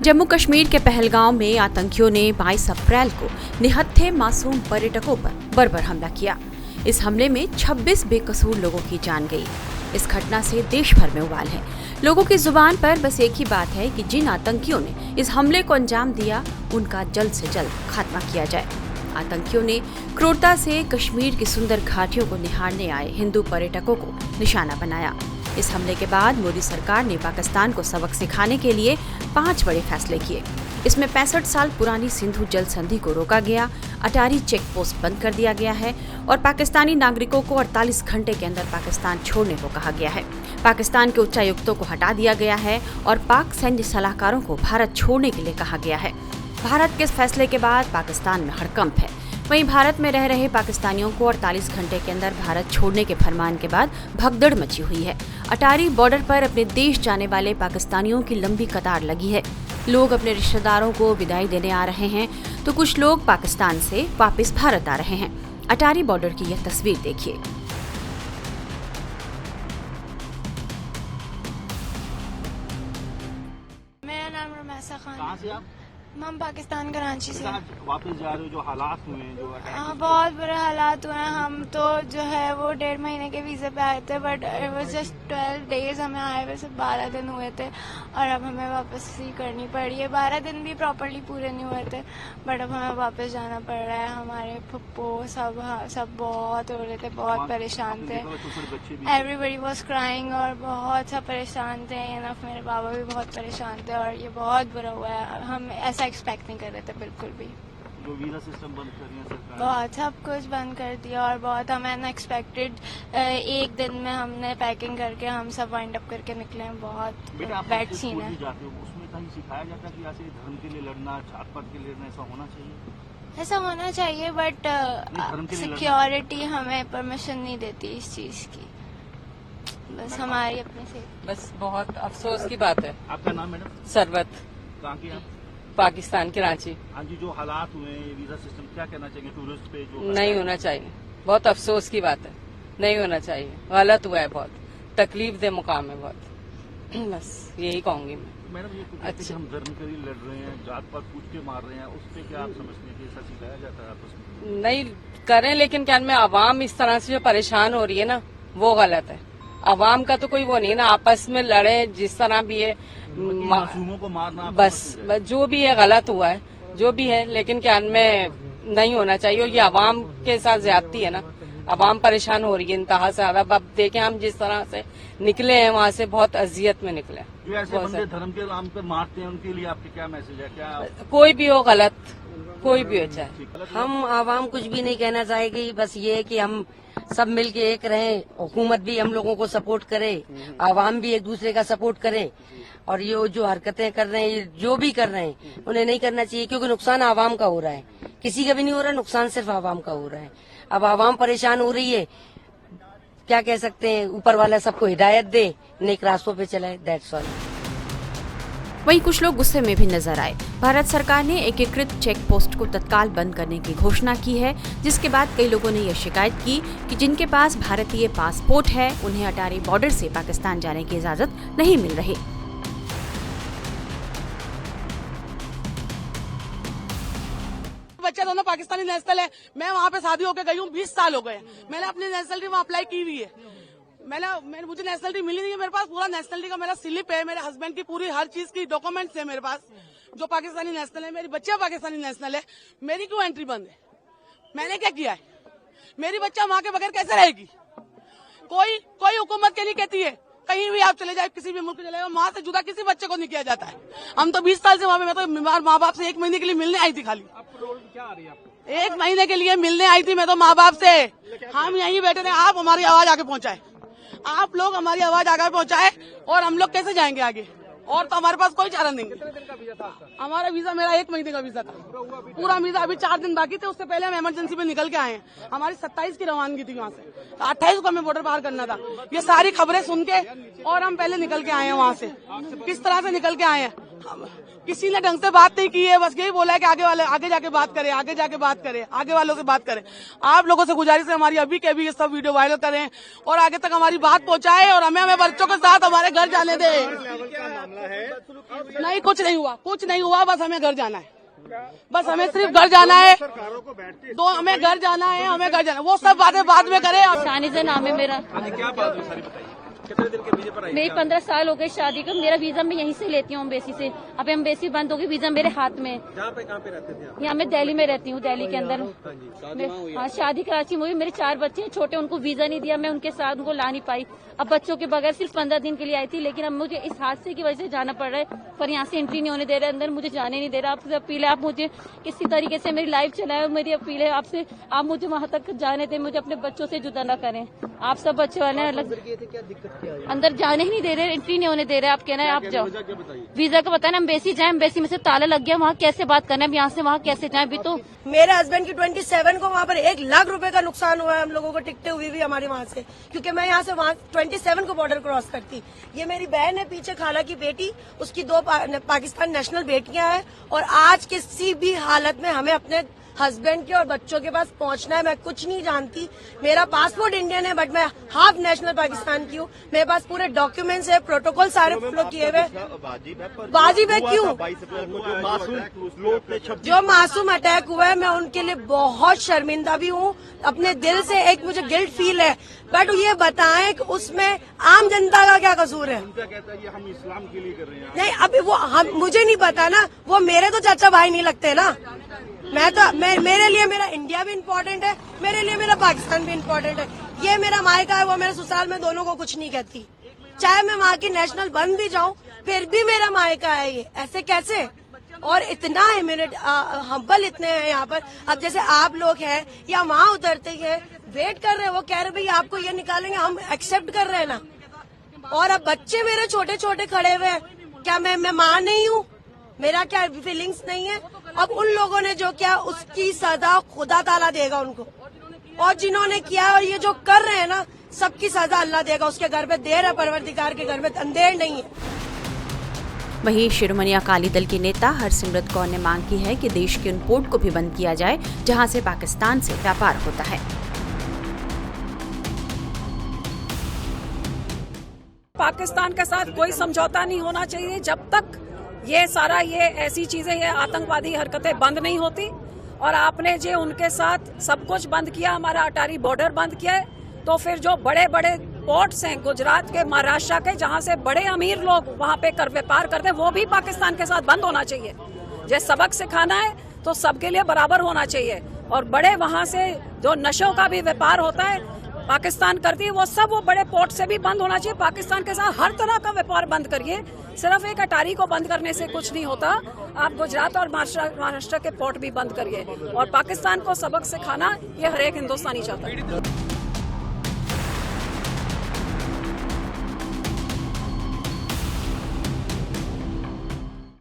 जम्मू कश्मीर के पहलगांव में आतंकियों ने 22 अप्रैल को निहत्थे मासूम पर्यटकों पर बर्बर हमला किया। इस हमले में 26 बेकसूर लोगों की जान गई। इस घटना से देश भर में उबाल है। लोगों की जुबान पर बस एक ही बात है कि जिन आतंकियों ने इस हमले को अंजाम दिया, उनका जल्द से जल्द खात्मा किया जाए। आतंकियों ने क्रूरता से कश्मीर की सुंदर घाटियों को निहारने आए हिंदू पर्यटकों को निशाना बनाया। इस हमले के बाद मोदी सरकार ने पाकिस्तान को सबक सिखाने के लिए 5 बड़े फैसले किए। इसमें 65 साल पुरानी सिंधु जल संधि को रोका गया, अटारी चेक पोस्ट बंद कर दिया गया है और पाकिस्तानी नागरिकों को 48 घंटे के अंदर पाकिस्तान छोड़ने को कहा गया है। पाकिस्तान के उच्चायुक्तों को हटा दिया गया है और पाक सैन्य सलाहकारों को भारत छोड़ने के लिए कहा गया है। भारत के इस फैसले के बाद पाकिस्तान में हड़कंप है। वहीं भारत में रह रहे पाकिस्तानियों को 48 घंटे के अंदर भारत छोड़ने के फरमान के बाद भगदड़ मची हुई है। अटारी बॉर्डर पर अपने देश जाने वाले पाकिस्तानियों की लंबी कतार लगी है। लोग अपने रिश्तेदारों को विदाई देने आ रहे हैं तो कुछ लोग पाकिस्तान से वापस भारत आ रहे हैं। अटारी बॉर्डर की यह तस्वीर देखिए। मेरा नाम रमैसा खान। कहाँ से आप? हम पाकिस्तान कराची से। वापस जा रहे हो, जो हालात हुए हैं, जो हाँ, बहुत बुरे हालात हुए हैं। हम तो जो है वो 1.5 महीने के वीज़े पे आए थे, but it was just 12 days हमें आए हुए, सिर्फ 12 दिन हुए थे और अब हमें वापसी करनी पड़ी है। 12 दिन भी प्रॉपर्ली पूरे नहीं हुए थे, बट अब हमें वापस जाना पड़ रहा है। हमारे पप्पो सब बहुत हो रहे थे, बहुत परेशान थे। एवरीबडी वॉज क्राइंग और बहुत सा परेशान थे। इनफ मेरे बाबा भी बहुत परेशान थे और ये बहुत बुरा हुआ है। हम ऐसा एक्सपेक्ट नहीं कर रहे थे बिल्कुल भी। जो वीजा सिस्टम बंद कर रही है सरकार, बहुत सब कुछ बंद कर दिया और बहुत हमें अनएक्सपेक्टेड एक दिन में हमने पैकिंग करके हम सब वाइंड अप करके निकले हैं। बहुत बैड सीन है। उसमें कहीं सिखाया जाता है कि ऐसे धर्म के लिए लड़ना, जात पात के लिए लड़ना, ऐसा होना चाहिए? ऐसा होना चाहिए, बट सिक्योरिटी हमें परमिशन नहीं देती इस चीज की। बस हमारी अपनी से बस बहुत अफसोस की बात है। आपका नाम मैडम? सरवत, कहाँ की आप? पाकिस्तान कराची। हाँ जी, जो हालात हुए हैं, वीजा सिस्टम, क्या कहना चाहिए टूरिस्ट पे? जो नहीं होना चाहिए, बहुत अफसोस की बात है। नहीं होना चाहिए, गलत हुआ है, बहुत तकलीफ दे मुकाम है बहुत। बस यही कहूंगी मैं। मैडम, ये अच्छा, हम धर्म के लिए लड़ रहे हैं, जात पात पूछ के मार रहे हैं, उस पर क्या आप समझते हैं कि ऐसा सिखाया जाता है आपस में? नहीं करें, लेकिन क्या में आवाम इस तरह से जो परेशान हो रही है ना, वो गलत है। आवाम का तो कोई वो नहीं ना, आपस में लड़े जिस तरह भी है, मासूमों को मारना, बस जो भी है गलत हुआ है, जो भी है, लेकिन क्या में नहीं होना चाहिए। और ये आवाम के साथ ज्यादती है ना, आवाम परेशान हो रही है इंतहा से ज्यादा। अब देखें हम जिस तरह से निकले हैं वहाँ से, बहुत अजियत में निकले। जो ऐसे बंदे धर्म के नाम पर मारते हैं, उनके लिए आपके क्या मैसेज है? क्या कोई भी हो गलत, कोई भी हो चाहे। हम आवाम कुछ भी नहीं कहना चाहेगी, बस ये है कि हम सब मिलके एक रहें, हुकूमत भी हम लोगों को सपोर्ट करे, आवाम भी एक दूसरे का सपोर्ट करे। और ये जो हरकतें कर रहे हैं, जो भी कर रहे हैं, उन्हें नहीं करना चाहिए, क्योंकि नुकसान आवाम का हो रहा है, किसी का भी नहीं हो रहा, नुकसान सिर्फ आवाम का हो रहा है। अब आवाम परेशान हो रही है, क्या कह सकते हैं, ऊपर वाला सबको हिदायत दे, नेक रास्तों पे चलाए, दैट्स ऑल। वहीं कुछ लोग गुस्से में भी नजर आए। भारत सरकार ने एकीकृत चेक पोस्ट को तत्काल बंद करने की घोषणा की है, जिसके बाद कई लोगों ने यह शिकायत की कि जिनके पास भारतीय पासपोर्ट है, उन्हें अटारी बॉर्डर से पाकिस्तान जाने की इजाजत नहीं मिल रही। बच्चे दोनों पाकिस्तानी नेशनल है। मैं वहाँ पे शादी होकर गई हूँ, 20 साल हो गए। मैंने अपनी नेशनलिटी वहाँ अप्लाई की हुई है। मुझे नेशनलिटी मिली नहीं है। मेरे पास पूरा नेशनलिटी का मेरा स्लिप है, मेरे हस्बैंड की पूरी हर चीज की डॉक्यूमेंट्स है मेरे पास, जो पाकिस्तानी नेशनल है। मेरी बच्चियां पाकिस्तानी नेशनल है, मेरी क्यों एंट्री बंद है? मैंने क्या किया है? मेरी बच्चा वहाँ के बगैर कैसे रहेगी? कोई हुकूमत के लिए कहती है कहीं भी आप चले जाए, किसी भी मुल्क चले जाए, वहाँ से जुदा किसी बच्चे को नहीं किया जाता है। हम तो 20 साल से वहाँ पे, मैं तो बीमार माँ बाप से 1 महीने के लिए मिलने आई थी। खाली क्या आ रही है आपको? 1 महीने के लिए मिलने आई थी मैं तो माँ बाप से। हम यहीं बैठे थे, आप हमारी आवाज आगे पहुँचाए, आप लोग हमारी आवाज आगे पहुँचाए, और हम लोग कैसे जाएंगे आगे? और तो हमारे पास कोई चारा नहीं है। हमारा वीजा, मेरा 1 महीने का वीजा था, पूरा वीजा। अभी 4 दिन बाकी थे, उससे पहले हम इमरजेंसी पे निकल के आए हैं। हमारी 27 की रवानगी थी वहाँ से, 28 को हमें बॉर्डर पार करना था। ये सारी खबरें सुन के और हम पहले निकल के आए हैं वहाँ से। किस तरह से निकल के आए हैं? किसी ने ढंग से बात नहीं की है, बस यही बोला है कि आगे जाके बात करें, आगे वालों से बात करें। आप लोगों से गुजारिश है हमारी अभी के अभी ये सब वीडियो वायरल करें और आगे तक हमारी बात पहुंचाएं और हमें बच्चों के साथ हमारे घर जाने दें। नहीं, कुछ नहीं हुआ, बस हमें घर जाना है, बस हमें सिर्फ घर जाना है, हमें घर जाना है, वो सब बातें बाद में करें। शानिजा नाम है मेरा। क्या बात हुई सारी बताइए, कितने दिन के वीजे पर आई? मेरी 15 साल हो गए शादी को। मेरा वीजा मैं यहीं से लेती हूँ, एम्बेसी से। अब एम्बेसी बंद होगी, वीजा मेरे हाथ में। कहाँ पे रहते थे आप? यहाँ मैं दिल्ली में रहती हूँ, दिल्ली के अंदर। हाँ, शादी कराची में हुई। मेरे 4 बच्चे हैं छोटे, उनको वीजा नहीं दिया, मैं उनके साथ उनको ला नहीं पाई। अब बच्चों के बगैर सिर्फ 15 दिन के लिए आई थी, लेकिन अब मुझे इस हादसे की वजह से जाना पड़ रहा है। पर यहाँ से एंट्री नहीं होने दे रहा, अंदर मुझे जाने नहीं दे रहा। आपसे अपील है, आप मुझे किसी तरीके से मेरी लाइफ चलाए। मेरी अपील है आपसे, आप मुझे वहाँ तक जाने दें, मुझे अपने बच्चों से जुदा न करें। आप सब बच्चे वाले हैं, अलग अंदर जाने ही नहीं दे रहे, एंट्री नहीं होने दे रहे। आप कहना है आप जाओ, वीजा का पता है ना, एम्बेसी जाए, एम्बेसी में से ताला लग गया, वहाँ कैसे बात करना है, यहाँ से वहाँ कैसे जाए। अभी तो मेरे हस्बैंड की 27 को वहाँ पर 1 लाख रुपए का नुकसान हुआ है हम लोगों को, टिकटें हुई भी हमारे वहाँ से, क्योंकि मैं यहाँ से वहाँ 27 को बॉर्डर क्रॉस करती। ये मेरी बहन है पीछे, खाला की बेटी, उसकी 2 पाकिस्तान नेशनल बेटियां हैं। और आज किसी भी हालत में हमें अपने हस्बैंड के और बच्चों के पास पहुंचना है। मैं कुछ नहीं जानती, मेरा पासपोर्ट इंडियन है बट मैं हाफ नेशनल पाकिस्तान की हूँ। मेरे पास पूरे डॉक्यूमेंट्स है, प्रोटोकॉल सारे फॉलो किए हुए। वाजिब है क्यों? जो मासूम अटैक हुआ है, मैं उनके लिए बहुत शर्मिंदा भी हूँ, अपने दिल से एक मुझे गिल्ट फील है। बट ये बताएं कि उसमें आम जनता का क्या कसूर है? कहता है ये हम इस्लाम के लिए कर रहे हैं। नहीं, अभी वो मुझे नहीं पता ना, वो मेरे तो चाचा भाई नहीं लगते ना। मेरे लिए मेरा इंडिया भी इम्पोर्टेंट है, मेरे लिए मेरा पाकिस्तान भी इम्पोर्टेंट है। ये मेरा मायका है, वो मेरे ससुराल में, दोनों को कुछ नहीं कहती। चाहे मैं वहाँ की नेशनल बन भी जाऊँ, फिर भी मेरा मायका है ये। ऐसे कैसे? और इतना है मेरे हम्बल इतने हैं यहाँ पर। अब जैसे आप लोग हैं या वहाँ उतरते हैं, वेट कर रहे हैं, वो कह रहे भाई आपको ये निकालेंगे, हम एक्सेप्ट कर रहे हैं ना। और अब बच्चे मेरे छोटे छोटे खड़े हुए हैं, क्या मैं माँ नहीं हूँ? मेरा क्या फीलिंग्स नहीं है? अब उन लोगों ने जो किया उसकी सजा खुदा ताला देगा उनको, और जिन्होंने किया और ये जो कर रहे हैं ना, सबकी सजा अल्लाह देगा। उसके घर में देर है, परवरदिगार के घर में अंधेर नहीं है। वहीं शिरोमणि अकाली दल के नेता हरसिमरत कौर ने मांग की है कि देश के उन पोर्ट को भी बंद किया जाए जहां से पाकिस्तान से व्यापार होता है। पाकिस्तान के साथ कोई समझौता नहीं होना चाहिए जब तक ये ऐसी चीजें, ये आतंकवादी हरकतें बंद नहीं होती। और आपने जो उनके साथ सब कुछ बंद किया, हमारा अटारी बॉर्डर बंद किया है, तो फिर जो बड़े बड़े पोर्ट्स हैं गुजरात के, महाराष्ट्र के, जहां से बड़े अमीर लोग वहां पे व्यापार करते हैं, वो भी पाकिस्तान के साथ बंद होना चाहिए। जो सबक सिखाना है तो सबके लिए बराबर होना चाहिए। और बड़े वहां से जो नशों का भी व्यापार होता है पाकिस्तान करती है, वो सब वो बड़े पोर्ट से भी बंद होना चाहिए। पाकिस्तान के साथ हर तरह का व्यापार बंद करिए, सिर्फ एक अटारी को बंद करने से कुछ नहीं होता। आप गुजरात और महाराष्ट्र के पोर्ट भी बंद करिए, और पाकिस्तान को सबक सिखाना ये हर एक हिंदुस्तानी चाहता है।